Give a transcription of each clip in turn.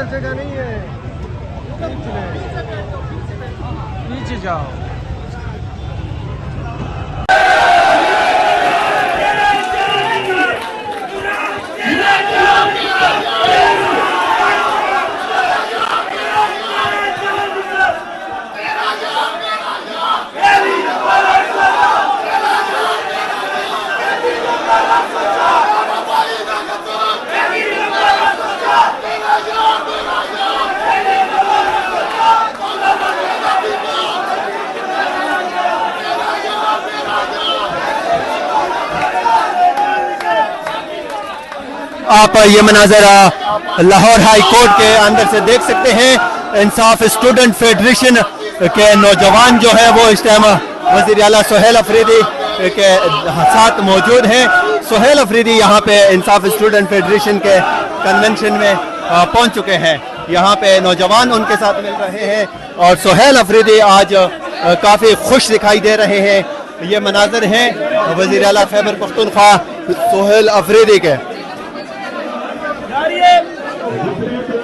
अंदर जगह नहीं है, नीचे जाओ। आप ये मनाजर लाहौर हाई कोर्ट के अंदर से देख सकते हैं। इंसाफ स्टूडेंट फेडरेशन के नौजवान जो है वो इस टाइम वज़ीर आला सुहेल अफरीदी के साथ मौजूद हैं। सुहेल अफरीदी यहाँ पे इंसाफ स्टूडेंट फेडरेशन के कन्वेंशन में पहुँच चुके हैं। यहाँ पे नौजवान उनके साथ मिल रहे हैं और सुहेल अफरीदी आज काफ़ी खुश दिखाई दे रहे हैं। ये मनाजर हैं वज़ीर आला खैबर पख्तूनख्वा सुहेल अफरीदी के।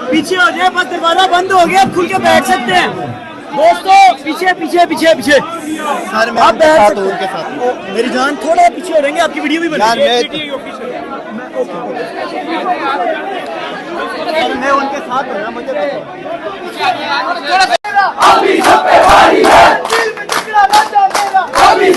पीछे हो जाए, बस दरवाजा बंद हो गया, खुल के बैठ सकते हैं दोस्तों। पीछे पीछे पीछे पीछे सर मैं आप बैठ सकते उनके साथ। मेरी जान थोड़ा पीछे हो रहेंगे, आपकी वीडियो भी बनेगी। मैं उनके साथ हूं ना, मुझे अभी सब पे भारी है, दिल में टुकड़ा ना जानेगा। अभी